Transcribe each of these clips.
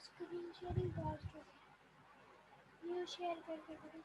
Screen sharing fast हो गई, ये शेयर करके करो।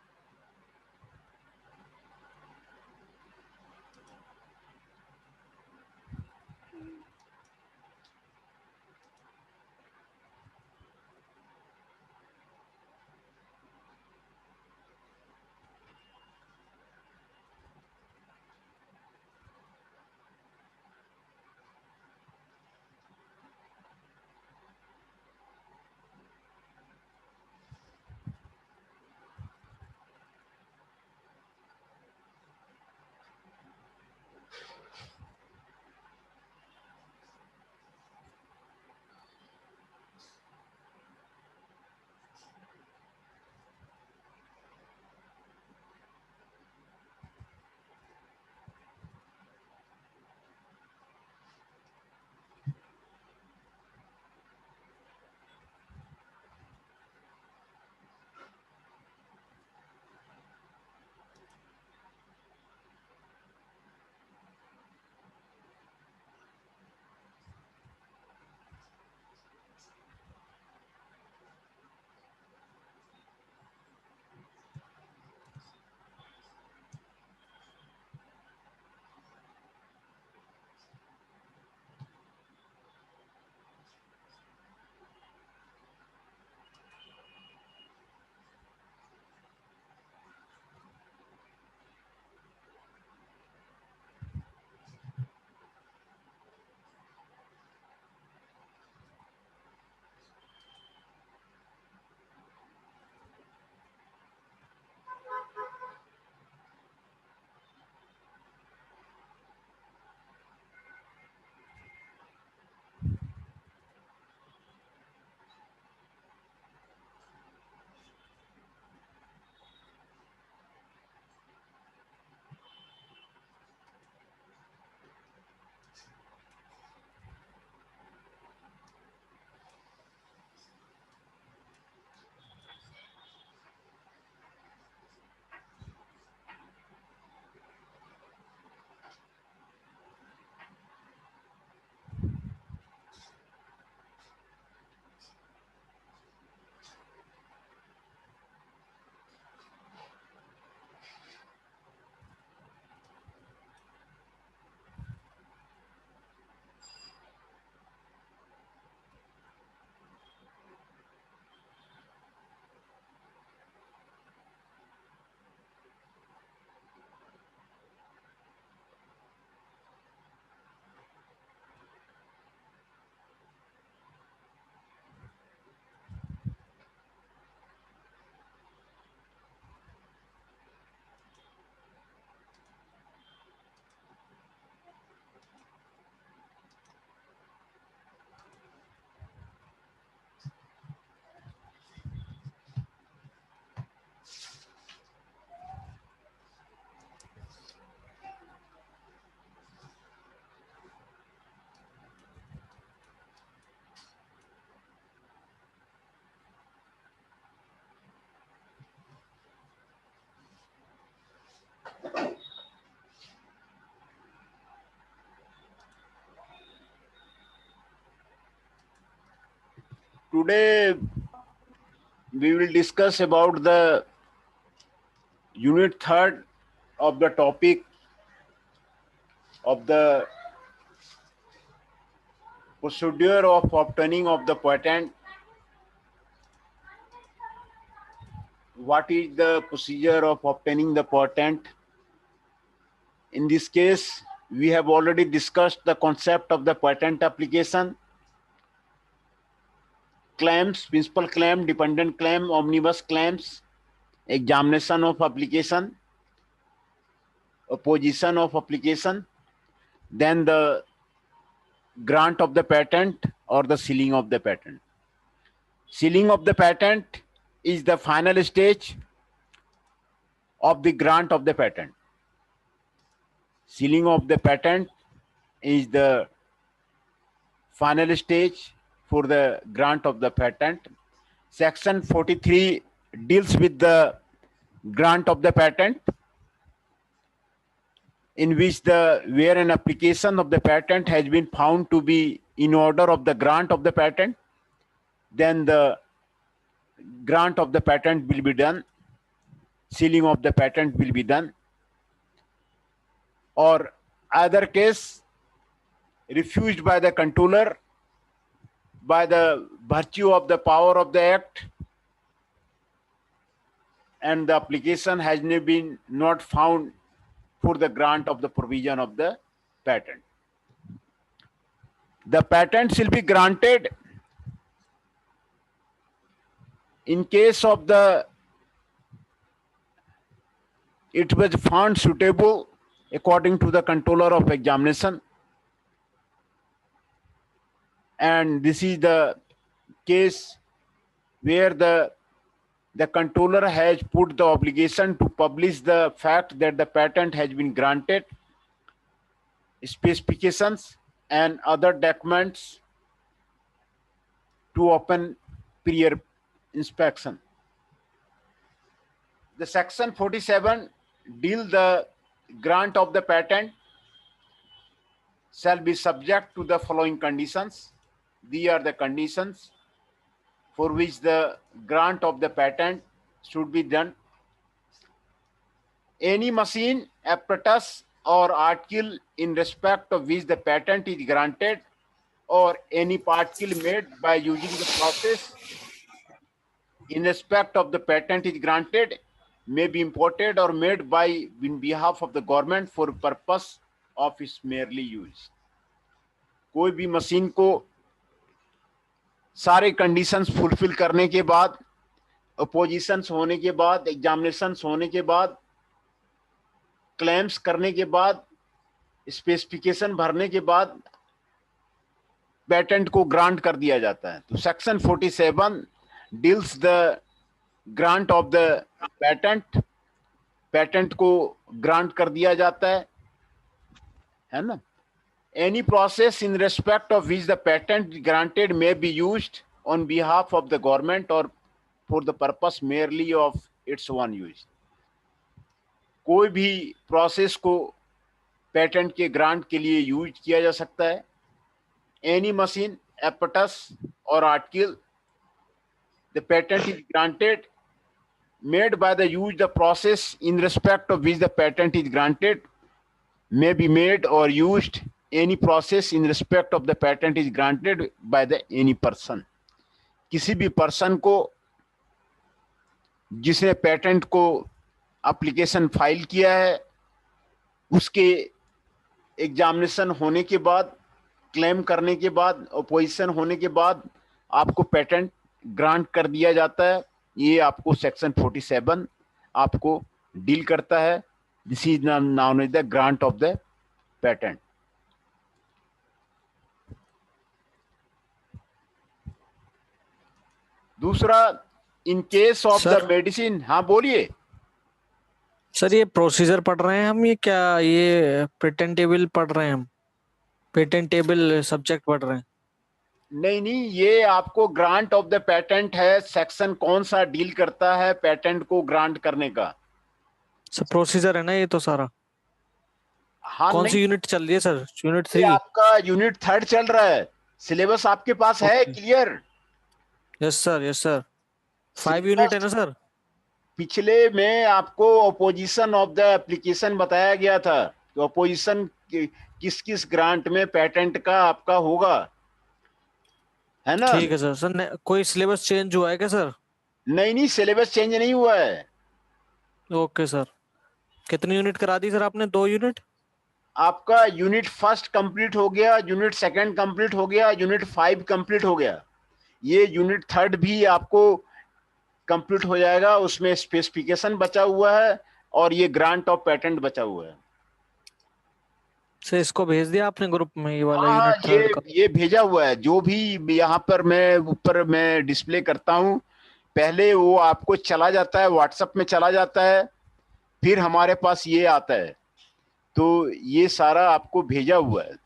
Today we will discuss about the unit third of the topic of the procedure of obtaining of the patent. What is the procedure of obtaining the patent? In this case, we have already discussed the concept of the patent application, claims, principal claim, dependent claim, omnibus claims, examination of application, opposition of application, then the grant of the patent or the sealing of the patent. Sealing of the patent is the final stage of the grant of the patent. Sealing of the patent is the final stage for the grant of the patent. Section 43 deals with the grant of the patent, in which where an application of the patent has been found to be in order of the grant of the patent, then the grant of the patent will be done, sealing of the patent will be done, or either case refused by the controller by the virtue of the power of the act, and the application has been not found for the grant of the provision of the patent. The patent shall be granted in case of the it was found suitable according to the controller of examination, and this is the case where the controller has put the obligation to publish the fact that the patent has been granted, specifications and other documents to open prior inspection. The section 47 deal the grant of the patent shall be subject to the following conditions. These are the conditions for which the grant of the patent should be done. Any machine, apparatus or article in respect of which the patent is granted, or any particle made by using the process in respect of the patent is granted, may be imported or made by in behalf of the government for purpose of its merely use. कोई भी machine को सारे conditions fulfil करने के बाद, oppositions होने के बाद, एग्जामिनेशंस होने के बाद, क्लेम्स करने के बाद, स्पेसिफिकेशन भरने के बाद पेटेंट को ग्रांट कर दिया जाता है. तो section 47 deals the grant of the patent. Patent को ग्रांट कर दिया जाता है ना. Any process in respect of which the patent granted may be used on behalf of the government or for the purpose merely of its own use. कोई भी process को patent के ग्रांट के लिए यूज किया जा सकता है. Any machine, apparatus or article, the patent is granted, made by the use the process in respect of which the patent is granted, may be made or used any process in respect of the patent is granted by the any person. किसी भी person को जिसने patent को application file किया है, उसके examination होने के बाद, क्लेम करने के बाद, अपोजिशन होने के बाद आपको पेटेंट ग्रांट कर दिया जाता है. ये आपको सेक्शन 47 आपको डील करता है. This is known as the grant of the patent. दूसरा, in case of the medicine. हाँ बोलिए सर. ये प्रोसीजर पढ़ रहे हैं हम, ये क्या ये पेटेंटेबल पढ़ रहे हैं हम, पेटेंटेबल सब्जेक्ट पढ़ रहे हैं? नहीं, ये आपको ग्रांट ऑफ द पेटेंट है. सेक्शन कौन सा डील करता है पेटेंट को ग्रांट करने का? सर प्रोसीजर है ना ये तो सारा. हाँ, कौन सी यूनिट चल रही है सर? यूनिट 3. आपका यूनिट 3 चल रहा है. सिलेबस आपके पास है क्लियर? Yes sir. 5 यूनिट है ना सर? पिछले में आपको अपोजिशन ऑफ द एप्लीकेशन बताया गया था. तो अपोजिशन किस किस ग्रांट में पेटेंट का आपका होगा, है ना? ठीक है सर. सर कोई सिलेबस चेंज हुआ है क्या सर? नहीं, सिलेबस चेंज नहीं हुआ है. Okay sir. कितनी यूनिट करा दी सर आपने? 2 यूनिट. आपका यूनिट 1 कंप्लीट हो गया, यूनिट 2 कंप्लीट हो गया, यूनिट 5 कंप्लीट हो गया. ये यूनिट 3 भी आपको कंप्लीट हो जाएगा. उसमें स्पेसिफिकेशन बचा हुआ है और ये ग्रांट ऑफ पेटेंट बचा हुआ है. सर इसको भेज दिया आपने ग्रुप में, ये वाला हाँ, यूनिट 3 का? ये भेजा हुआ है. जो भी यहाँ पर मैं ऊपर मैं डिस्प्ले करता हूँ, पहले वो आपको चला जाता है, व्हाट्सएप में चला जाता है, फिर हमारे पास ये आता है. तो ये सारा आपको भेजा हुआ है.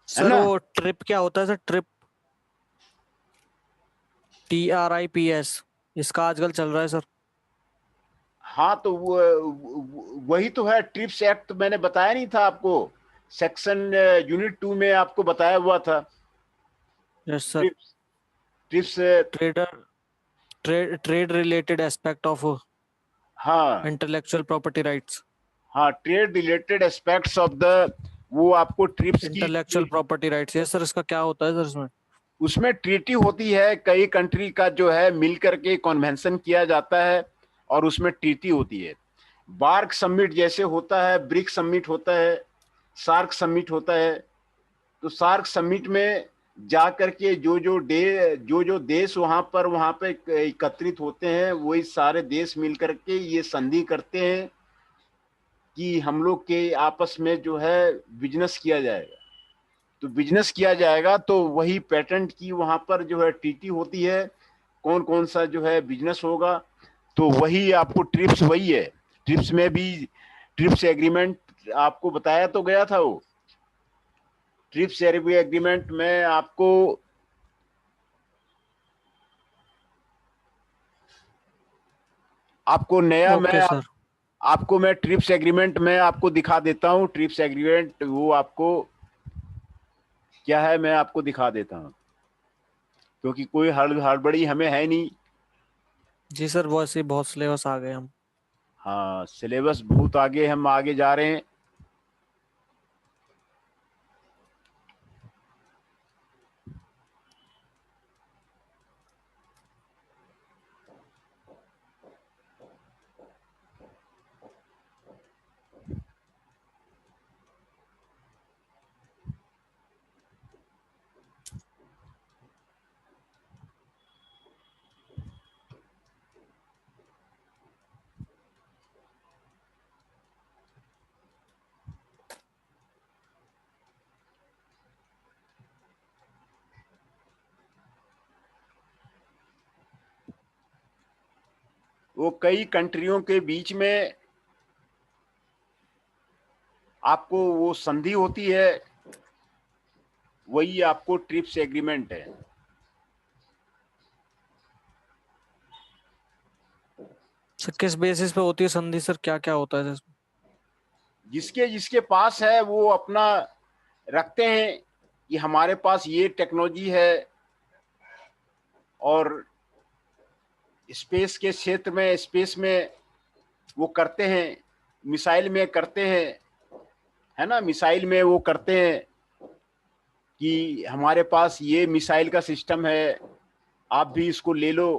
सर वो ट्रिप क्या होता है सर? ट्रिप, TRIPS, इसका आजकल चल रहा है सर. हाँ, तो वही तो है ट्रिप्स एक्ट. मैंने बताया नहीं था आपको? सेक्शन यूनिट 2 में आपको बताया हुआ था. Yes sir. Trips, trade related aspect of हाँ इंटेलेक्चुअल प्रॉपर्टी राइट्स। हाँ, trade related aspects of the, वो आपको ट्रिप्स की, इंटेलेक्चुअल प्रॉपर्टी राइट्स, ये सर इसका क्या होता है सर इसमें? उसमें ट्रीटी होती है, कई कंट्री का जो है मिल करके कन्वेंशन किया जाता है और उसमें ट्रीटी होती है। बार्क समिट जैसे होता है, ब्रिक समिट होता है, सार्क समिट होता है। तो सार्क समिट में जा करके जो देश वहां पे एकत्रित होते हैं, वही सारे देश मिल करके ये संधि करते हैं कि हम लोग के आपस में जो है बिजनेस किया जाएगा। तो बिजनेस किया जाएगा तो वही पेटेंट की वहां पर जो है ट्रीटी होती है, कौन कौन सा जो है बिजनेस होगा। तो वही आपको ट्रिप्स वही है। ट्रिप्स में भी ट्रिप्स एग्रीमेंट आपको बताया तो गया था। वो ट्रिप्स एग्रीमेंट में आपको नया ओके सर। आपको मैं ट्रिप्स एग्रीमेंट में आपको दिखा देता हूँ। ट्रिप्स एग्रीमेंट वो आपको क्या है, मैं आपको दिखा देता हूँ, क्योंकि कोई हड़बड़ी हमें है नहीं। जी सर, वो ऐसे बहुत सिलेबस आ गए हम। हाँ, सिलेबस बहुत आगे, हम आगे जा रहे हैं। वो कई कंट्रियों के बीच में आपको वो संधि होती है, वही आपको ट्रिप्स एग्रीमेंट है। सर किस बेसिस पे होती है संधि सर, क्या क्या होता है इसमें? जिसके जिसके पास है वो अपना रखते हैं कि हमारे पास ये टेक्नोलॉजी है, और स्पेस के क्षेत्र में, स्पेस में वो करते हैं, मिसाइल में करते हैं, है ना, मिसाइल में वो करते हैं कि हमारे पास ये मिसाइल का सिस्टम है, आप भी इसको ले लो।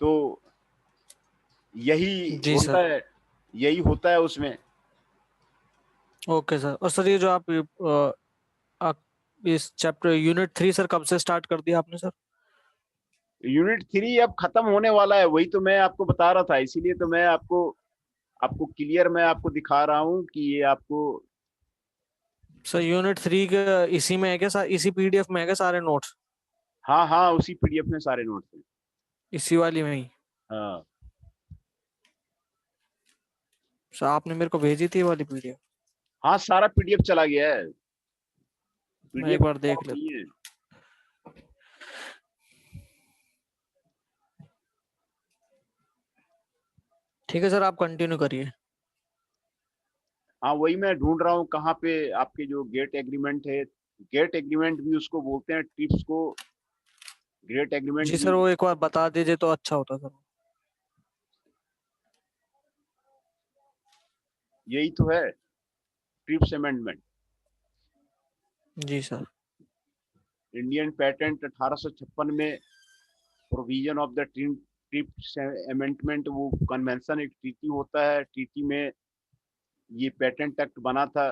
तो यही जी होता सर। है, यही होता है उसमें। Okay sir. और सर ये जो आप इस चैप्टर यूनिट 3 सर कब से स्टार्ट कर दिया आपने सर? यूनिट 3 अब खत्म होने वाला है, वही तो मैं आपको बता रहा था। इसीलिए तो मैं आपको आपको क्लियर मैं आपको दिखा रहा हूँ कि ये आपको। सर यूनिट 3 के इसी में है क्या सर, इसी पीडीएफ में है क्या सारे नोट्स? हाँ हाँ, उसी पीडीएफ में सारे नोट्स हैं। इसी वाली में ही? हाँ सर आपने मेरे को भेजी थी ये वाली पीडीएफ? हाँ, सारा पीडीएफ चला गया है। मैं एक पीडीएफ बार देख लेता। नहीं है। ठीक है सर, आप कंटिन्यू करिए। हाँ, वही मैं ढूंढ रहा हूँ कहाँ पे आपके जो गेट एग्रीमेंट है। गेट एग्रीमेंट भी उसको बोलते हैं, ट्रिप्स को गेट एग्रीमेंट जी भी। सर, वो एक बार बता दीजिए तो अच्छा होता सर। यही तो है ट्रिप्स अमेंडमेंट। जी सर। इंडियन पेटेंट 1856 में provision of the trips amendment, वो कन्वेंशन एक ट्रीटी होता है। ट्रीटी में ये पेटेंट एक्ट बना था।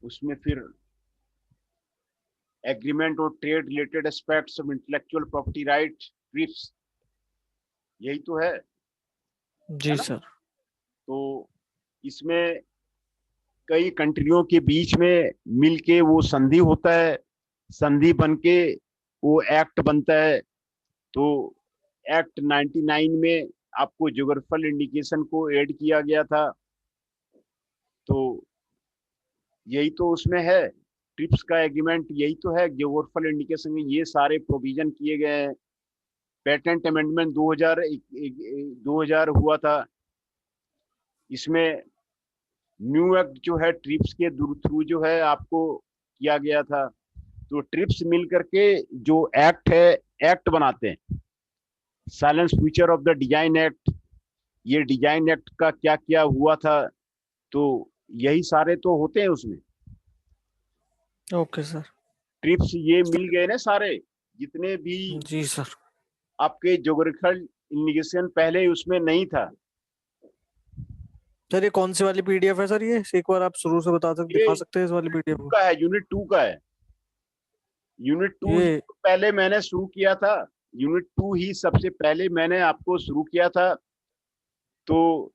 उसमें फिर एग्रीमेंट और trade related aspects of intellectual property right, trips, यही तो है जी ना। सर। तो इसमें कई कंट्रियों के बीच में मिलके वो संधि होता है, संधि बन के वो एक्ट बनता है। तो एक्ट 99 में आपको ज्योग्राफिकल इंडिकेशन को ऐड किया गया था। तो यही तो उसमें है, ट्रिप्स का एग्रीमेंट यही तो है। ज्योग्राफिकल इंडिकेशन में ये सारे प्रोविजन किए गए हैं। पेटेंट अमेंडमेंट 2000 हुआ था। इसमें न्यू एक्ट जो है ट्रिप्स के थ्रू जो है आपको किया गया था। तो ट्रिप्स मिल करके जो एक्ट है, एक्ट बनाते हैं, silence future of the design act. ये डिजाइन एक्ट का क्या क्या हुआ था, तो यही सारे तो होते हैं उसमें। Okay sir. ट्रिप्स ये मिल गए ना सारे, जितने भी जी सर। आपके ज्योग्राफिकल इंडिकेशन पहले उसमें नहीं था। सर ये कौन सी वाली पीडीएफ है सर? ये एक बार आप शुरू से ये दिखा सकते हैं इस वाली पीडीएफ टू को? का है, यूनिट 2 का है। यूनिट 2 ही ये तो पहले मैंने शुरू किया था। यूनिट 2 ही सबसे पहले मैंने आपको शुरू किया था। तो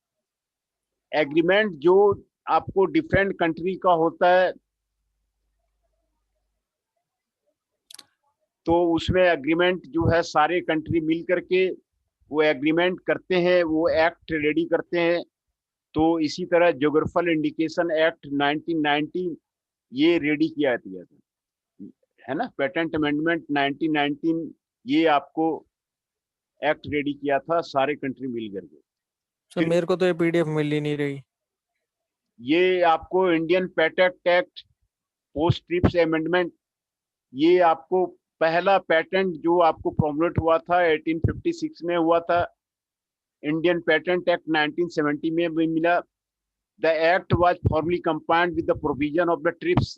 एग्रीमेंट जो आपको डिफरेंट कंट्री का होता है, तो उसमें एग्रीमेंट जो है सारे कंट्री मिल करके वो एग्रीमेंट करते हैं, वो एक्ट रेडी करते हैं। तो इसी तरह ज्योग्राफिकल इंडिकेशन एक्ट 1919 ये रेडी किया गया था, है ना। पेटेंट अमेंडमेंट 1919 ये आपको एक्ट रेडी किया था सारे कंट्री मिल करके। सर फिर मेरे को तो ये पीडीएफ मिल ही नहीं रही। ये आपको Indian patent act post trips amendment, ये आपको पहला पेटेंट जो आपको प्रोमोट हुआ था 1856 में हुआ था। इंडियन पेटेंट एक्ट 1970 में भी मिला। The act was formally combined with the provision of the trips.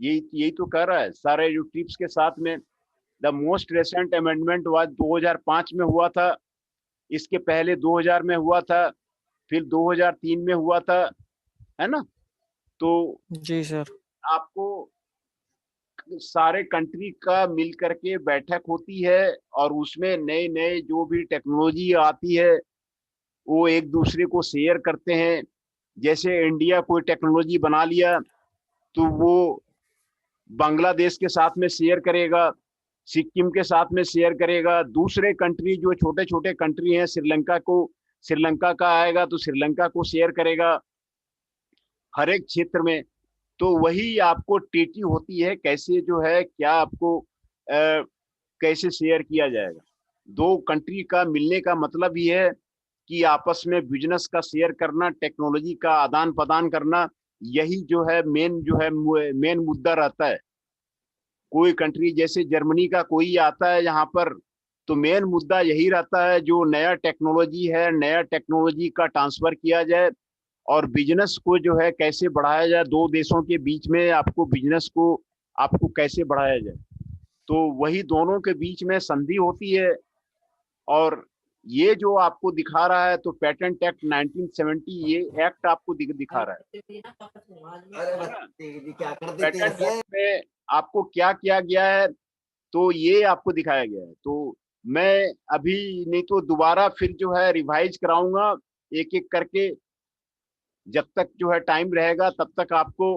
यही यही तो कह रहा है सारे जो ट्रिप्स के साथ में। The most recent amendment was 2005 में हुआ था। इसके पहले 2000 में हुआ था, फिर 2003 में हुआ था, है ना। तो जी सर। आपको सारे कंट्री का मिल करके बैठक होती है, और उसमें नए नए जो भी टेक्नोलॉजी आती है वो एक दूसरे को शेयर करते हैं। जैसे इंडिया कोई टेक्नोलॉजी बना लिया तो वो बांग्लादेश के साथ में शेयर करेगा, सिक्किम के साथ में शेयर करेगा। दूसरे कंट्री जो छोटे छोटे कंट्री हैं, श्रीलंका का आएगा तो श्रीलंका को शेयर करेगा, हर एक क्षेत्र में। तो वही आपको ट्रीटी होती है, कैसे जो है क्या आपको कैसे शेयर किया जाएगा। दो कंट्री का मिलने का मतलब ही है कि आपस में बिजनेस का शेयर करना, टेक्नोलॉजी का आदान प्रदान करना, यही जो है मेन मुद्दा रहता है। कोई कंट्री जैसे जर्मनी का कोई आता है यहाँ पर, तो मेन मुद्दा यही रहता है जो नया टेक्नोलॉजी है, नया टेक्नोलॉजी का ट्रांसफर किया जाए और बिजनेस को जो है कैसे बढ़ाया जाए। दो देशों के बीच में आपको बिजनेस को आपको कैसे बढ़ाया जाए, तो वही दोनों के बीच में संधि होती है। और ये जो आपको दिखा रहा है तो पेटेंट एक्ट 1970, ये एक्ट आपको दिखा रहा है। पेटेंट एक्ट में आपको क्या किया गया है, तो ये आपको दिखाया गया है। तो मैं अभी नहीं तो दोबारा फिर जो है रिवाइज कराऊंगा एक एक करके, जब तक जो है टाइम रहेगा तब तक आपको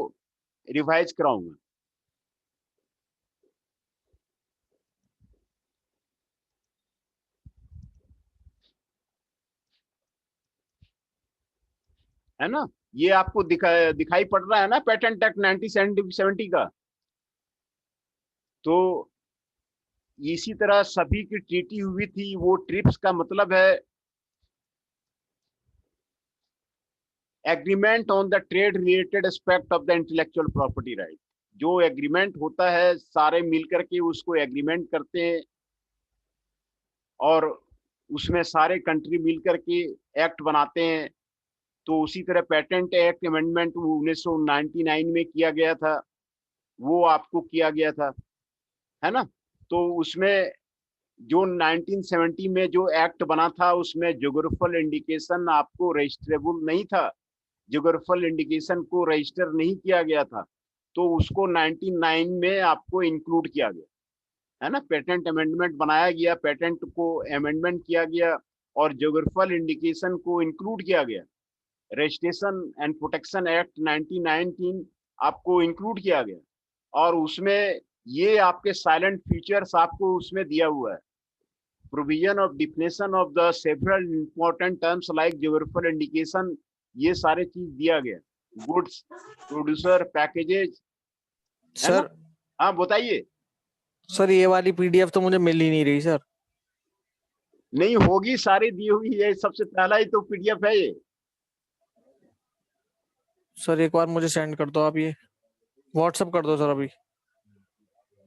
रिवाइज कराऊंगा। है ना। ये आपको दिखाई पड़ रहा है ना पेटेंट एक्ट 1970 का। तो इसी तरह सभी की ट्रीटी हुई थी। वो ट्रिप्स का मतलब है agreement on the trade related aspect of the intellectual property right. जो एग्रीमेंट होता है सारे मिलकर के उसको एग्रीमेंट करते हैं, और उसमें सारे कंट्री मिलकर के एक्ट बनाते हैं। तो उसी तरह पेटेंट एक्ट अमेंडमेंट 1999 में किया गया था, वो आपको किया गया था, है ना। तो उसमें जो 1970 में जो एक्ट बना था उसमें ज्योग्राफिकल इंडिकेशन आपको रजिस्ट्रेबल नहीं था, ज्योग्राफिकल इंडिकेशन को रजिस्टर नहीं किया गया था। तो उसको 99 में आपको इंक्लूड किया गया, है ना। पेटेंट अमेंडमेंट बनाया गया, पेटेंट को अमेंडमेंट किया गया और ज्योग्राफिकल इंडिकेशन को इंक्लूड किया गया। रजिस्ट्रेशन एंड प्रोटेक्शन एक्ट 1919 आपको इंक्लूड किया गया, और उसमें ये आपके साइलेंट फीचर्स आपको उसमें दिया हुआ है। Provision of definition of the several important terms like geographical indication, ये सारे चीज दिया गया। गुड्स, प्रोड्यूसर, पैकेजेज, है ना। सर हाँ बताइए। सर ये वाली पीडीएफ तो मुझे मिल ही नहीं रही सर। नहीं होगी, सारी दी हुई है, सबसे पहला ही तो पीडीएफ है ये। सर एक बार मुझे सेंड कर दो आप, ये व्हाट्सअप कर दो सर अभी।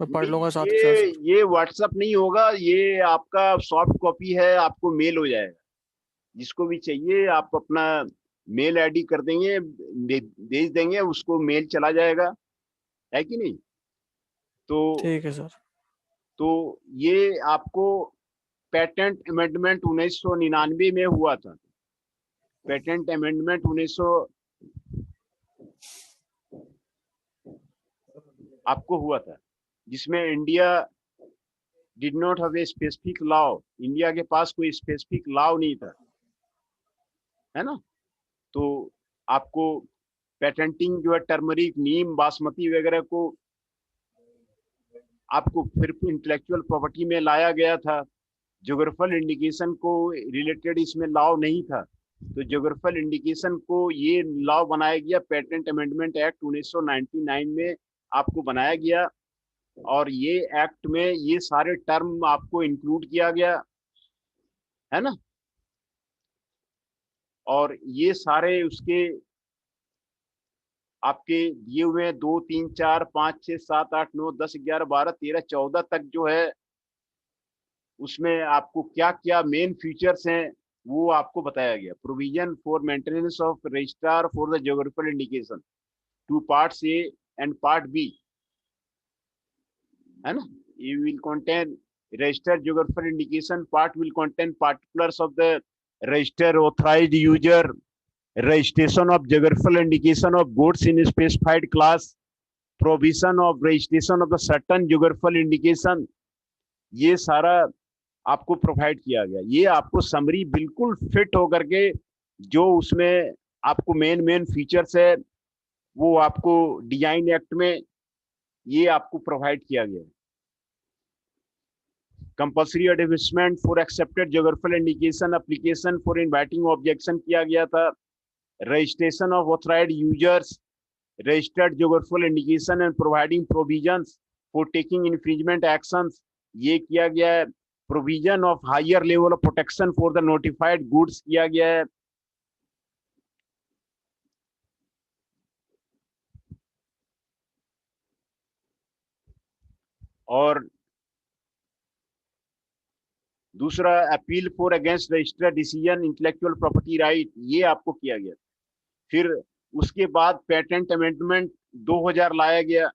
मैं पढ़ लूंगा साथ के ये साथ। ये व्हाट्सएप नहीं होगा, ये आपका सॉफ्ट कॉपी है, आपको मेल हो जाएगा। जिसको भी चाहिए आप अपना मेल आईडी कर देंगे, भेज देंगे, उसको मेल चला जाएगा, है कि नहीं। तो ठीक है सर। तो ये आपको पेटेंट अमेंडमेंट 1999 में हुआ था। पेटेंट अमेंडमेंट 1900 आपको हुआ था, जिसमें India did not have a specific law. India के पास कोई स्पेसिफिक लॉ नहीं था, है ना। तो आपको पेटेंटिंग जो है टर्मरिक, नीम, बासमती वगैरह को आपको फिर इंटेलेक्चुअल प्रॉपर्टी में लाया गया था। ज्योग्राफिकल इंडिकेशन को रिलेटेड इसमें लॉ नहीं था, तो ज्योग्राफिकल इंडिकेशन को ये लॉ बनाया गया। पेटेंट अमेंडमेंट एक्ट 1999 में आपको बनाया गया, और ये एक्ट में ये सारे टर्म आपको इंक्लूड किया गया, है ना। और ये सारे उसके आपके दिए हुए 2, 3, 4, 5, 6, 7, 8, 9, 10, 11, 12, 13, 14 तक जो है, उसमें आपको क्या क्या मेन फीचर्स हैं वो आपको बताया गया। Provision for maintenance of registrar for the geographical indication, 2 parts A and part B, है ना। ये will contain registered geographical indication part will contain particulars of the register authorized user, registration of geographical indication of goods in specified class, provision of registration of the certain geographical indication, ये सारा आपको provide किया गया। ये आपको summary बिल्कुल fit होकर के जो उसमें आपको मेन मेन फीचर्स है वो आपको डिजाइन एक्ट में ये आपको प्रोवाइड किया गया। Compulsory advertisement for accepted geographical indication application for inviting objection किया गया था। Registration of authorised users, registered geographical indication and providing provisions for taking infringement actions, ये किया गया है। Provision of higher level of protection for the notified goods किया गया है। और दूसरा appeal for against registered decision intellectual property right, ये आपको किया गया। फिर उसके बाद पेटेंट अमेंडमेंट 2000 लाया गया।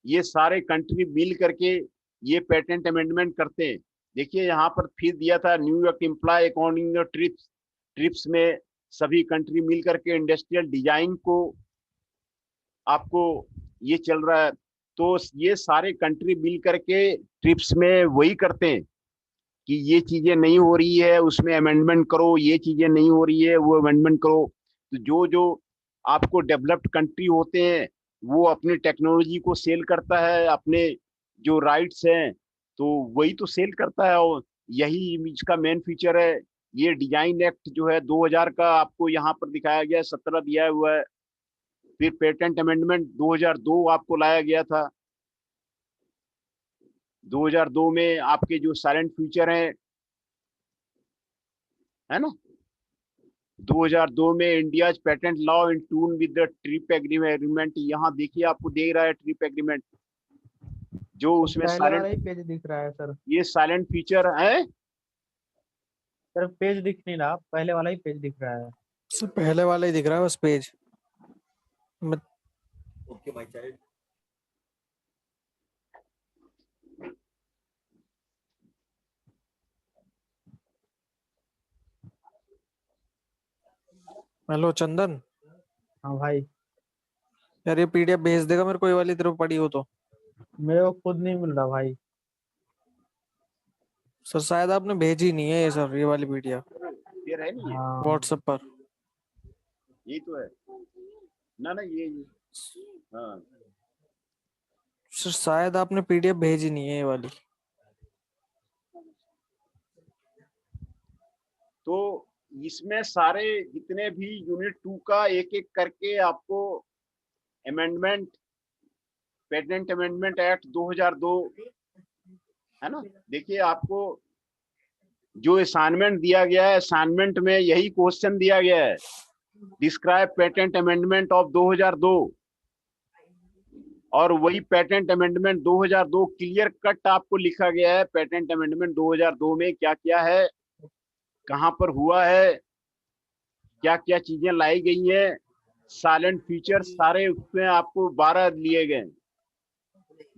ये सारे कंट्री मिल करके ये पेटेंट अमेंडमेंट करते हैं। देखिए यहाँ पर फिर दिया था New York imply according trips, trips में सभी कंट्री मिल करके इंडस्ट्रियल डिजाइन को आपको ये चल रहा है। तो ये सारे कंट्री मिल करके ट्रिप्स में वही करते हैं कि ये चीजें नहीं हो रही है उसमें अमेंडमेंट करो, ये चीजें नहीं हो रही है वो अमेंडमेंट करो। तो जो जो आपको डेवलप्ड कंट्री होते हैं वो अपनी टेक्नोलॉजी को सेल करता है, अपने जो राइट्स हैं तो वही तो सेल करता है, और यही इसका मेन फीचर है। ये डिजाइन एक्ट जो है 2000 का आपको यहाँ पर दिखाया गया है, 17 दिया हुआ है। फिर पेटेंट अमेंडमेंट 2002 आपको लाया गया था। 2002 में आपके जो साइलेंट फ्यूचर है ना। 2002 में India patent law in tune with the trip agreement, यहाँ देखिए आपको दे रहा है ट्रिप एग्रीमेंट जो उसमें पहले वाला ही साइलेंट, पेज दिख रहा है सर। ये साइलेंट फीचर है। सर पेज दिख नहीं रहा, पहले वाला ही पेज दिख रहा है। सर पहले वाला ही दिख रहा है बस page. Okay my child. Hello Chandan, हाँ भाई। यार ये पीडीएफ भेज देगा मेरे को, ये वाली तरफ पड़ी हो तो। मेरे को खुद नहीं मिल रहा भाई। सर शायद आपने भेजी नहीं है ये सर, ये वाली पीडीएफ ये है नहीं, हाँ व्हाट्सएप पर। ये तो है ना ये हाँ। सर शायद आपने पीडीएफ भेजी नहीं है ये वाली। तो इसमें सारे जितने भी यूनिट 2 का एक एक करके आपको अमेंडमेंट, पेटेंट अमेंडमेंट एक्ट 2002 है ना। देखिए आपको जो असाइनमेंट दिया गया है, असाइनमेंट में यही क्वेश्चन दिया गया है, डिस्क्राइब पेटेंट अमेंडमेंट ऑफ 2002। और वही पेटेंट अमेंडमेंट 2002 क्लियर कट आपको लिखा गया है। पेटेंट अमेंडमेंट 2002 में क्या क्या है, कहां पर हुआ है, क्या क्या चीजें लाई गई हैं, साइलेंट फीचर्स सारे उसमें आपको 12 लिए गए।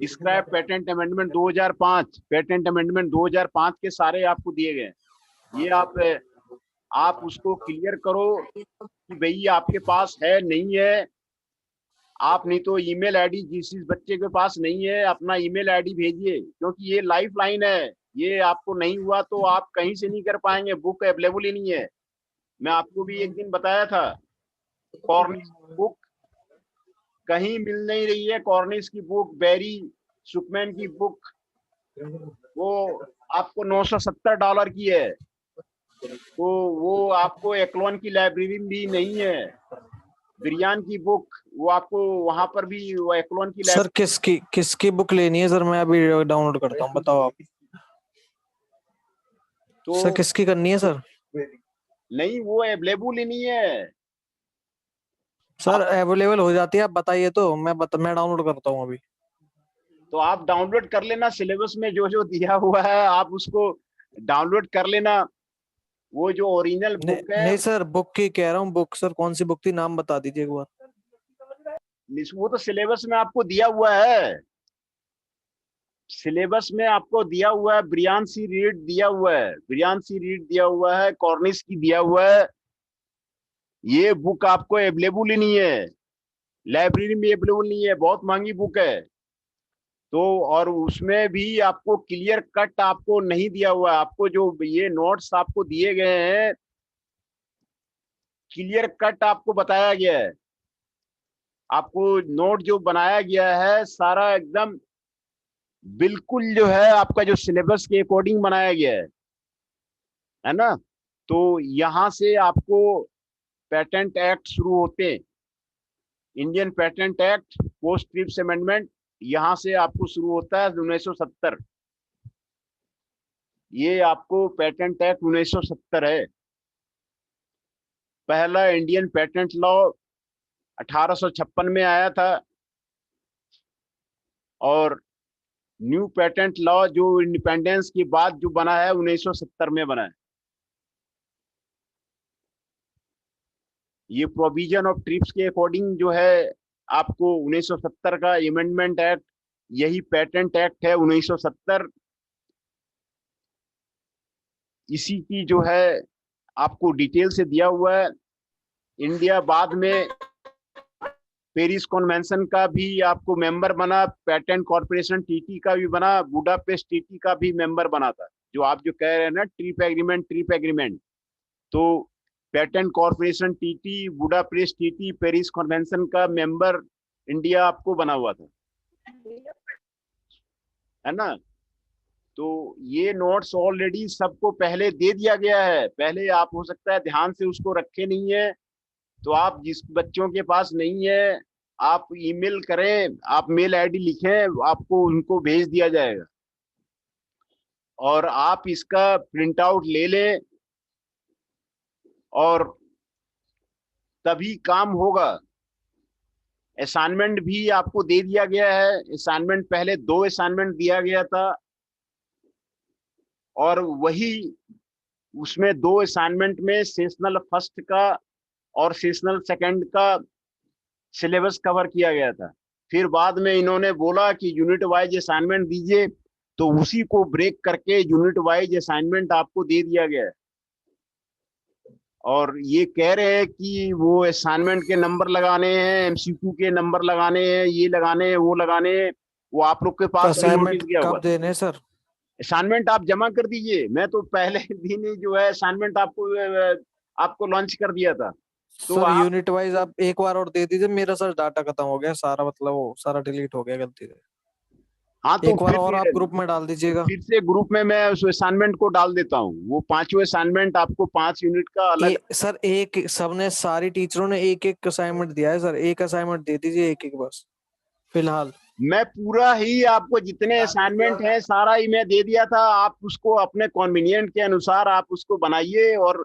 Describe patent amendment 2005, patent amendment 2005 के सारे आपको दिए गए। ये आप उसको क्लियर करो कि भाई आपके पास है नहीं है। आप नहीं तो ईमेल आईडी, जिस बच्चे के पास नहीं है अपना ईमेल आईडी भेजिए, क्योंकि ये लाइफ लाइन है। ये आपको नहीं हुआ तो आप कहीं से नहीं कर पाएंगे, बुक अवेलेबल ही नहीं है। मैं आपको भी एक दिन बताया था, कॉर्निश बुक कहीं मिल नहीं रही है। कॉर्निश की बुक, बेरी सुकमैन की बुक, वो आपको $970 की है। तो वो आपको एक्लोन की लाइब्रेरी में भी नहीं है। बिरियान की बुक वो आपको वहां पर भी, वो एक्लोन की सर किसकी बुक लेनी है सर? मैं अभी डाउनलोड करता हूँ, बताओ आप। तो सर किसकी करनी है सर? नहीं, वो अवेलेबल ही नहीं है सर अवेलेबल हो जाती है, आप बताइए तो मैं डाउनलोड करता हूँ अभी। तो आप डाउनलोड कर लेना। सिलेबस में जो जो दिया हुआ है आप उसको डाउनलोड कर लेना। वो जो ओरिजिनल बुक है, नहीं सर, बुक की कह रहा हूँ। बुक सर कौन सी बुक थी, नाम बता दीजिए एक बार। वो तो सिलेबस में आपको दिया हुआ है। सिलेबस में आपको दिया हुआ है, ब्रियान सी रीड दिया हुआ है, ब्रियान सी रीड दिया हुआ है, कॉर्निश की दिया हुआ है। ये बुक आपको अवेलेबल ही नहीं है, लाइब्रेरी में अवेलेबल नहीं है, बहुत महंगी बुक है। तो और उसमें भी आपको क्लियर कट आपको नहीं दिया हुआ है। आपको जो ये नोट्स आपको दिए गए हैं, क्लियर कट आपको बताया गया है। आपको नोट जो बनाया गया है सारा एकदम बिल्कुल जो है आपका जो सिलेबस के अकॉर्डिंग बनाया गया है ना। तो यहां से आपको पेटेंट एक्ट शुरू होते हैं। Indian patent act post trips amendment यहां से आपको शुरू होता है 1970। ये आपको पेटेंट एक्ट 1970 है। पहला इंडियन पेटेंट लॉ 1856 में आया था, और न्यू पेटेंट लॉ जो इंडिपेंडेंस के बाद जो बना है 1970 में बना है। ये प्रोविजन ऑफ ट्रिप्स के अकॉर्डिंग जो है आपको 1970 का अमेंडमेंट एक्ट, यही पेटेंट एक्ट है 1970। इसी की जो है आपको डिटेल से दिया हुआ है। इंडिया बाद में पेरिस कन्वेंशन का भी आपको मेंबर बना, पेटेंट कॉर्पोरेशन टीटी का भी बना, बुडापेस्ट टीटी का भी मेंबर बना था। जो आप जो कह रहे हैं ना ट्रिप एग्रीमेंट, तो patent corporation TT, Budapest TT, Paris convention का मेंबर इंडिया आपको बना हुआ था, है ना। तो ये नोट्स ऑलरेडी सबको पहले दे दिया गया है। पहले आप हो सकता है ध्यान से उसको रखे नहीं है, तो आप जिस बच्चों के पास नहीं है आप ईमेल करें, आप मेल आईडी लिखें, आपको उनको भेज दिया जाएगा। और आप इसका प्रिंट आउट ले लें और तभी काम होगा। असाइनमेंट भी आपको दे दिया गया है। असाइनमेंट पहले 2 असाइनमेंट दिया गया था, और वही उसमें 2 असाइनमेंट में सेशनल फर्स्ट का और सेशनल सेकंड का सिलेबस कवर किया गया था। फिर बाद में इन्होंने बोला कि यूनिट वाइज असाइनमेंट दीजिए, तो उसी को ब्रेक करके यूनिट वाइज असाइनमेंट आपको दे दिया गया है। और ये कह रहे हैं कि वो असाइनमेंट के नंबर लगाने हैं, एमसीक्यू के नंबर लगाने हैं, ये लगाने हैं, वो लगाने हैं। वो आप लोग के पास असाइनमेंट नोटिस गया कब हुआ। देने सर? असाइनमेंट आप जमा कर दीजिए। मैं तो पहले दिन ही जो है असाइनमेंट आपको लॉन्च कर दिया था। तो सर आप, यूनिट वाइज आप एक बार और दे दीजिए। मेरा सर डाटा खत्म हो गया सारा, मतलब वो सारा डिलीट हो गया गलती से। हाँ तो एक बार और आप ग्रुप में डाल दीजिएगा। फिर से ग्रुप में मैं उस असाइनमेंट को डाल देता हूँ। वो 5वें असाइनमेंट आपको 5 यूनिट का अलग। सर एक सबने, सारी टीचरों ने एक एक असाइनमेंट दिया है सर। एक असाइनमेंट दे दीजिए, एक एक बस फिलहाल। मैं पूरा ही आपको जितने असाइनमेंट है सारा ही मैं दे दिया था। आप उसको अपने कन्वीनियंट के अनुसार आप उसको बनाइए और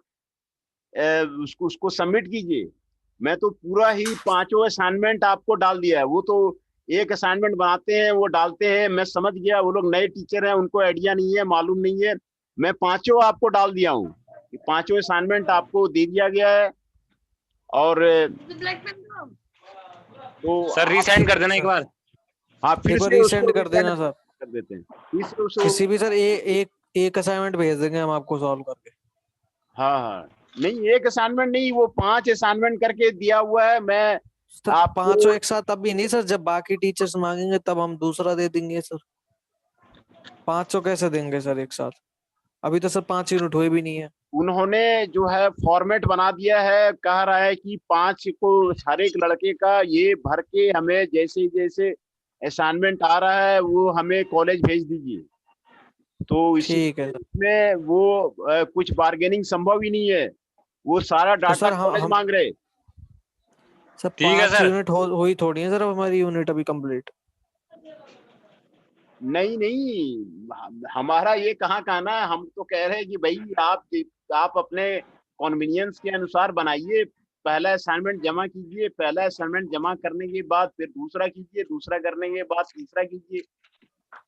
उसको सबमिट कीजिए। मैं तो पूरा ही 5 असाइनमेंट आपको डाल दिया है। वो तो एक असाइनमेंट बनाते हैं, वो डालते हैं, मैं समझ गया वो लोग नए टीचर हैं, उनको आइडिया नहीं है, मालूम नहीं है। मैं पांचों आपको डाल दिया हूँ, पांचों असाइनमेंट आपको दे दिया गया है। और तो सर रीसेंड कर देना एक बार। हाँ, फिर एक बार से उसको रीसेंड कर resend देना सर। कर देते हैं, फिर से उसको। किसी भी सर एक असाइनमेंट भेज देंगे हम आपको सॉल्व करके। हाँ हाँ, नहीं एक असाइनमेंट नहीं, वो 5 असाइनमेंट करके दिया हुआ है। मैं सर आपको पांचों एक साथ तब भी नहीं सर, जब बाकी टीचर्स मांगेंगे तब हम दूसरा दे देंगे सर। 500 कैसे देंगे सर एक साथ? अभी तो सर 5 यूनिट हुए भी नहीं है। उन्होंने जो है फॉर्मेट बना दिया है, कह रहा है कि 5 को हर एक लड़के का ये भर के हमें जैसे जैसे असाइनमेंट आ रहा है वो हमें कॉलेज भेज दीजिए। तो ठीक है सर। इसमें वो कुछ बार्गेनिंग संभव ही नहीं है, वो सारा तो डाटा सर कॉलेज हम मांग रहे। सर ठीक है 5 सर। यूनिट हुई थोड़ी है सर, अब हमारी यूनिट अभी कंप्लीट। नहीं नहीं, हमारा ये कहाँ कहना है, हम तो कह रहे हैं कि भाई आप अपने कॉन्वीनियंस के अनुसार बनाइए। पहला असाइनमेंट जमा कीजिए, पहला असाइनमेंट जमा करने के बाद फिर दूसरा कीजिए, दूसरा करने के बाद तीसरा कीजिए,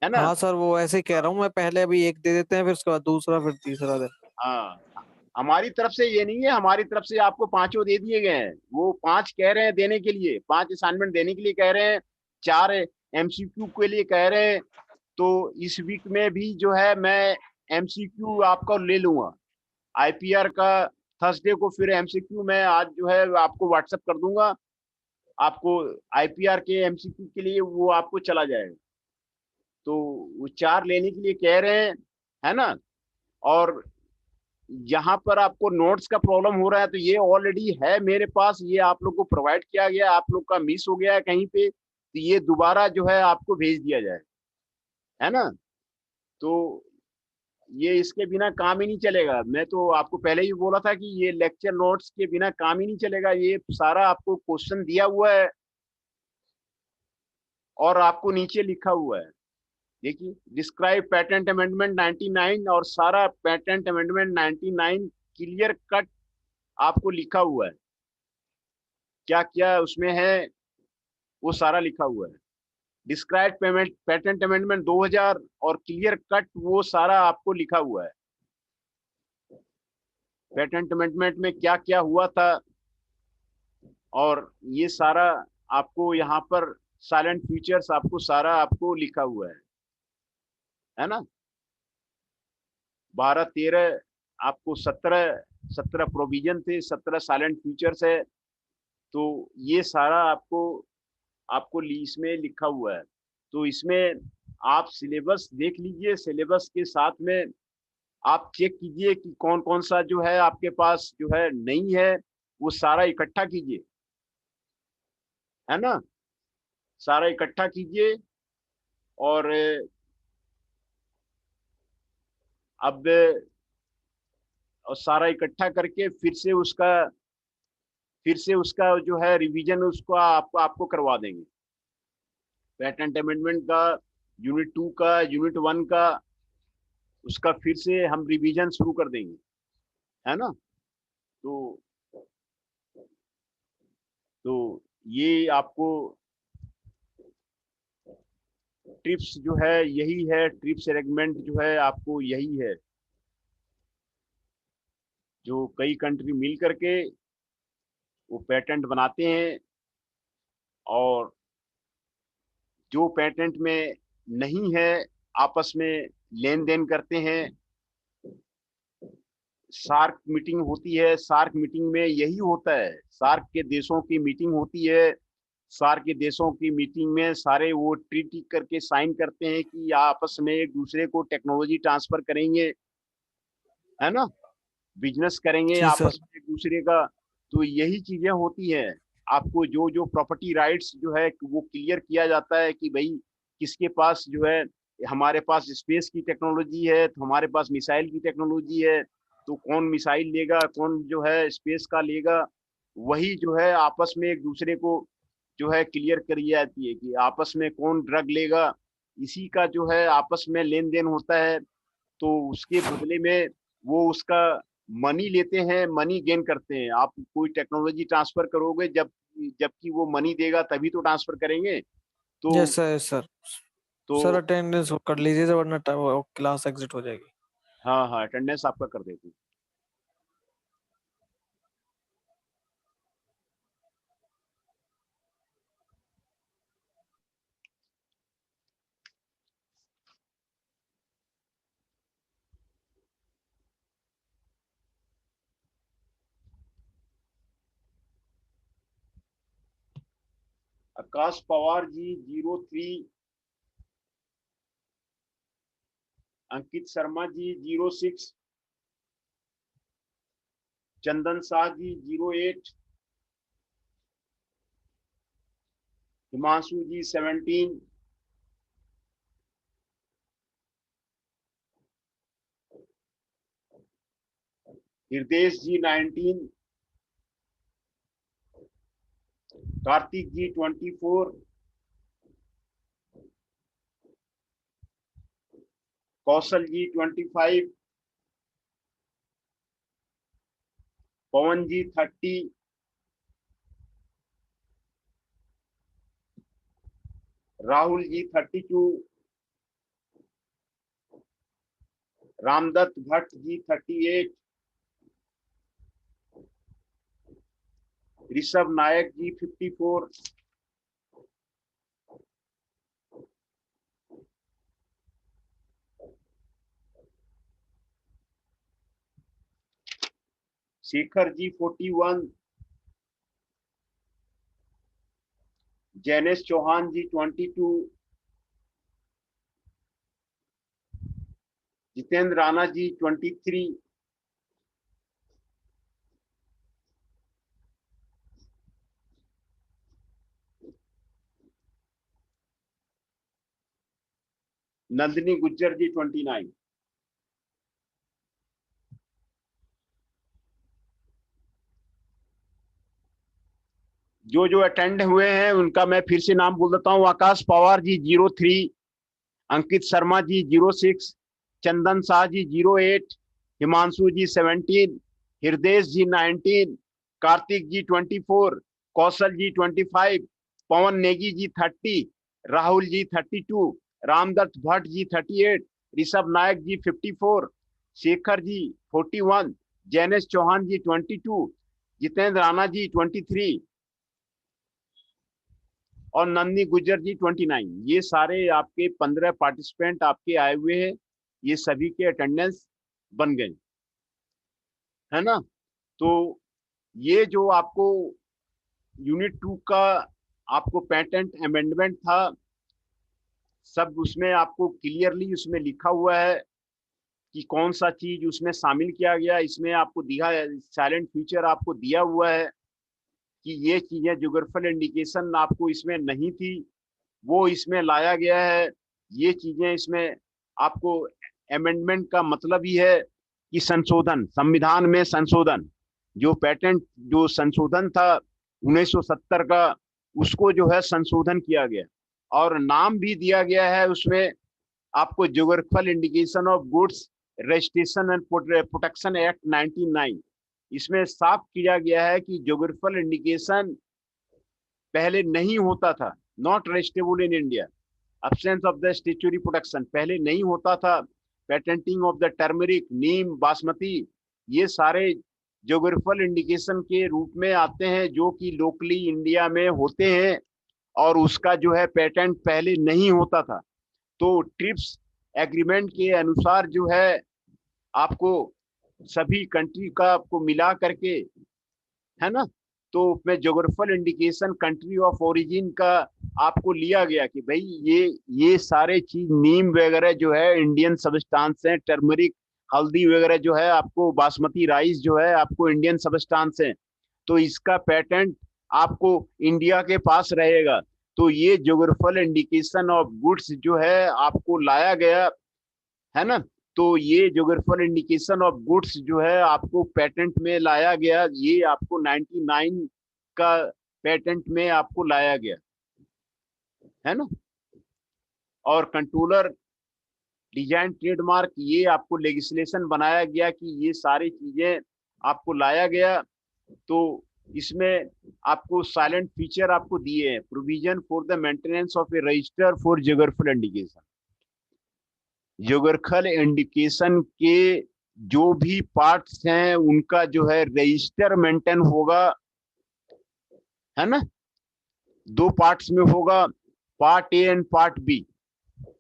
है ना। हाँ सर वो ऐसे ही कह रहा हूँ मैं, पहले अभी एक दे देते हैं, फिर उसके बाद दूसरा, फिर तीसरा दिन। हाँ, हमारी तरफ से ये नहीं है, हमारी तरफ से आपको पांचों दे दिए गए हैं। वो 5 कह रहे हैं देने के लिए, 5 असाइनमेंट देने के लिए कह रहे हैं, 4 एमसीक्यू के लिए कह रहे हैं। तो इस वीक में भी जो है मैं एमसीक्यू आपका ले लूंगा, आईपीआर का। थर्सडे को फिर एमसीक्यू मैं आज जो है आपको व्हाट्सएप कर दूंगा, आपको आईपीआर के एमसीक्यू के लिए वो आपको चला जाएगा। तो वो 4 लेने के लिए कह रहे हैं, है ना। और यहाँ पर आपको नोट्स का प्रॉब्लम हो रहा है, तो ये ऑलरेडी है मेरे पास, ये आप लोग को प्रोवाइड किया गया, आप लोग का मिस हो गया है कहीं पे, तो ये दोबारा जो है आपको भेज दिया जाए, है ना। तो ये इसके बिना काम ही नहीं चलेगा। मैं तो आपको पहले ही बोला था कि ये लेक्चर नोट्स के बिना काम ही नहीं चलेगा। ये सारा आपको क्वेश्चन दिया हुआ है और आपको नीचे लिखा हुआ है, देखिए, डिस्क्राइब पेटेंट अमेंडमेंट 99, और सारा पेटेंट अमेंडमेंट 99 क्लियर कट आपको लिखा हुआ है, क्या क्या उसमें है वो सारा लिखा हुआ है। डिस्क्राइब पेटेंट अमेंडमेंट 2000 और क्लियर कट वो सारा आपको लिखा हुआ है। पेटेंट अमेंडमेंट में क्या क्या हुआ था, और ये सारा आपको यहाँ पर साइलेंट फीचर्स आपको सारा आपको लिखा हुआ है ना। 12-13 आपको 17 प्रोविजन थे, 17 साइलेंट फीचर्स है। तो ये सारा आपको आपको इसमें लिखा हुआ है। तो इसमें आप सिलेबस देख लीजिए, सिलेबस के साथ में आप चेक कीजिए कि कौन कौन सा जो है आपके पास जो है नहीं है, वो सारा इकट्ठा कीजिए, है ना। सारा इकट्ठा कीजिए, और अब और सारा इकट्ठा करके फिर से उसका जो है रिवीजन उसको आपको करवा देंगे। पेटेंट अमेंडमेंट का, यूनिट 2 का, यूनिट 1 का, उसका फिर से हम रिवीजन शुरू कर देंगे, है ना। तो ये आपको ट्रिप्स जो है यही है, ट्रिप्स सेगमेंट जो है आपको यही है, जो कई कंट्री मिल करके वो पेटेंट बनाते हैं, और जो पेटेंट में नहीं है आपस में लेन देन करते हैं। सार्क मीटिंग होती है, सार्क मीटिंग में यही होता है, सार्क के देशों की मीटिंग होती है। सार्क के देशों की मीटिंग में सारे वो ट्रीटी करके साइन करते हैं कि आपस में एक दूसरे को टेक्नोलॉजी ट्रांसफर करेंगे, है ना, बिजनेस करेंगे जी सर। आपस में एक दूसरे का। तो यही चीजें होती हैं। आपको जो जो प्रॉपर्टी राइट्स जो है वो क्लियर किया जाता है कि भाई किसके पास जो है, हमारे पास स्पेस की टेक्नोलॉजी है, तो हमारे पास मिसाइल की टेक्नोलॉजी है, तो कौन मिसाइल लेगा, कौन जो है स्पेस का लेगा, वही जो है आपस में एक दूसरे को जो है क्लियर करी जाती है कि आपस में कौन ड्रग लेगा, इसी का जो है आपस में लेन देन होता है। तो उसके बदले में वो उसका मनी लेते हैं, मनी गेन करते हैं। आप कोई टेक्नोलॉजी ट्रांसफर करोगे, जबकि वो मनी देगा तभी तो ट्रांसफर करेंगे। तो यस सर, यस सर। तो सर अटेंडेंस कर लीजिए सर, वरना क्लास एग्जिट हो जाएगी। हाँ हाँ, अटेंडेंस आपका कर देते हैं। आकाश पवार जी 03, अंकित शर्मा जी 06, चंदन शाह जी 08, हिमांशु जी 17, हृदय जी 19, कार्तिक जी 24, कौशल जी 25, पवन जी 30, राहुल जी 32, रामदत्त भट्ट जी 38, ऋषभ नायक जी 54, शेखर जी 41, जैनेश चौहान जी 22, जितेंद्र राणा जी 23, नंदिनी गुज्जर जी 29। जो जो अटेंड हुए हैं उनका मैं फिर से नाम बोल देता हूँ। आकाश पवार जी 03, अंकित शर्मा जी 06, चंदन शाह जी 08, हिमांशु जी 17, हृदय जी 19, कार्तिक जी 24, कौशल जी 25, पवन नेगी जी 30, राहुल जी 32, रामदत्त भट्ट जी 38, ऋषभ नायक जी 54, शेखर जी 41, जैनेश चौहान जी 22, जितेंद्र राणा जी 23 और नंदनी गुज्जर जी 29। ये सारे आपके 15 पार्टिसिपेंट आपके आए हुए हैं, ये सभी के अटेंडेंस बन गए, है ना। तो ये जो आपको यूनिट 2 का आपको पेटेंट अमेंडमेंट था, सब उसमें आपको क्लियरली उसमें लिखा हुआ है कि कौन सा चीज उसमें शामिल किया गया। इसमें आपको दिया साइलेंट फीचर आपको दिया हुआ है कि ये चीजें ज्योग्राफिकल इंडिकेशन आपको इसमें नहीं थी, वो इसमें लाया गया है। ये चीजें इसमें आपको अमेंडमेंट का मतलब ही है कि संशोधन, संविधान में संशोधन, जो पेटेंट जो संशोधन था 1970 का, उसको जो है संशोधन किया गया और नाम भी दिया गया है उसमें आपको geographical indication of goods registration and protection act 1909। इसमें साफ किया गया है कि ज्योग्राफिकल इंडिकेशन पहले नहीं होता था, not registrable in India, absence of the statutory protection, पहले नहीं होता था। पेटेंटिंग ऑफ द टर्मरिक, नीम, बासमती, ये सारे ज्योग्राफिकल इंडिकेशन के रूप में आते हैं जो कि लोकली इंडिया में होते हैं और उसका जो है पेटेंट पहले नहीं होता था। तो ट्रिप्स एग्रीमेंट के अनुसार जो है आपको सभी कंट्री का आपको मिला करके, है ना, तो उसमें geographical indication country of origin का आपको लिया गया कि भाई ये सारे चीज, नीम वगैरह जो है इंडियन सबस्टांस है, टर्मरिक, हल्दी वगैरह जो है आपको, बासमती राइस जो है आपको इंडियन सबस्टांस है, तो इसका पेटेंट आपको इंडिया के पास रहेगा। तो ये ज्योग्राफिकल इंडिकेशन ऑफ गुड्स जो है आपको लाया गया, है ना। तो ये ज्योग्राफिकल इंडिकेशन ऑफ गुड्स जो है आपको पेटेंट में लाया गया, ये आपको 99 का पेटेंट में आपको लाया गया, है ना। और कंट्रोलर डिजाइन ट्रेडमार्क, ये आपको लेजिस्लेशन बनाया गया कि ये सारी चीजें आपको लाया गया। तो इसमें आपको साइलेंट फीचर आपको दिए हैं। Provision for the maintenance of A register for geographical indication. Geographical indication के जो भी पार्ट्स हैं उनका जो है रजिस्टर मेंटेन होगा, है ना। दो पार्ट्स में होगा, part A and part B.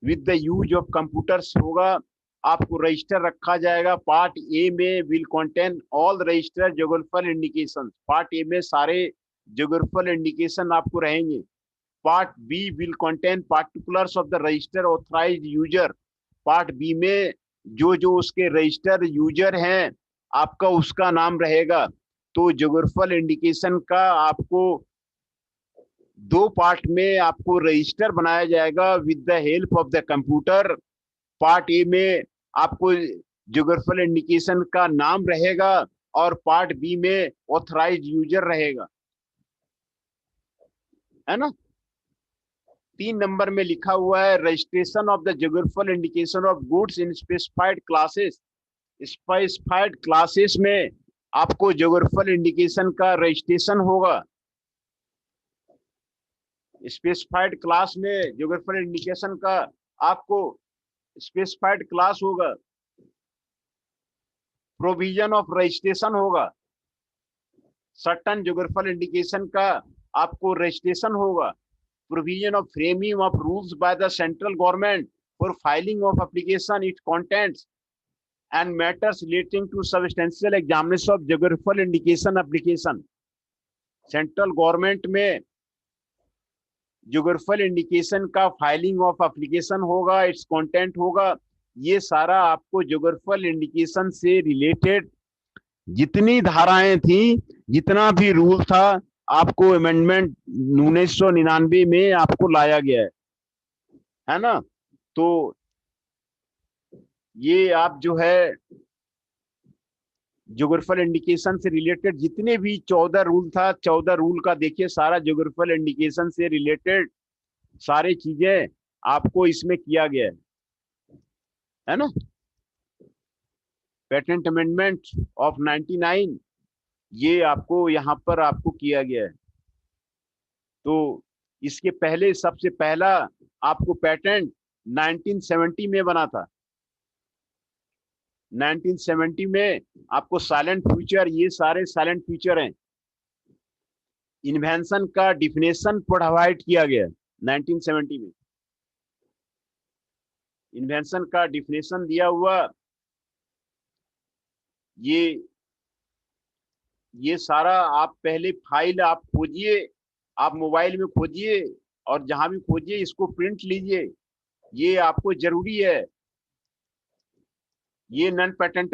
With the use of computers होगा, आपको रजिस्टर रखा जाएगा। पार्ट ए में will contain all register geographical indication. Part A में सारे ज्योग्राफिकल इंडिकेशन आपको रहेंगे। Part B will contain particulars of the register authorised user. पार्ट बी में जो जो उसके रजिस्टर यूजर हैं आपका उसका नाम रहेगा। तो ज्योग्राफिकल इंडिकेशन का आपको दो पार्ट में आपको रजिस्टर बनाया जाएगा with the help of the computer. Part A में आपको ज्योग्राफिकल इंडिकेशन का नाम रहेगा और पार्ट बी में ऑथराइज्ड यूजर रहेगा, है ना। 3 नंबर में लिखा हुआ है registration of the geographical indication of goods in specified classes. Specified classes में आपको ज्योग्राफिकल इंडिकेशन का रजिस्ट्रेशन होगा। स्पेसिफाइड क्लास में ज्योग्राफिकल इंडिकेशन का आपको स्पेसिफाइड क्लास होगा। प्रोविजन ऑफ रजिस्ट्रेशन होगा। सर्टन ज्योग्राफिकल इंडिकेशन का आपको रजिस्ट्रेशन होगा। Provision of framing of rules by the central government for filing of application, it contents and matters relating to substantial examination of geographical indication application. Central government में geographical indication का filing of application होगा, its content होगा। ये सारा आपको geographical indication से related जितनी धाराएं थी, जितना भी रूल था, आपको अमेंडमेंट 1999 में आपको लाया गया है ना। तो ये आप जो है ज्योग्राफिकल इंडिकेशन से रिलेटेड जितने भी 14 रूल था, 14 रूल का देखिए सारा ज्योग्राफिकल इंडिकेशन से रिलेटेड सारी चीजें आपको इसमें किया गया है ना। पेटेंट अमेंडमेंट ऑफ 99 ये आपको यहाँ पर आपको किया गया है। तो इसके पहले सबसे पहला आपको पेटेंट 1970 में बना था। 1970 में आपको साइलेंट फ्यूचर, ये सारे साइलेंट फ्यूचर हैं। इन्वेंशन का डिफिनेशन प्रोवाइड किया गया 1970 में। इन्वेंशन का डिफिनेशन दिया हुआ, ये सारा आप पहले फाइल आप खोजिए, आप मोबाइल में खोजिए और जहां भी खोजिए इसको प्रिंट लीजिए, ये आपको जरूरी है। ये नॉन पेटेंटेबल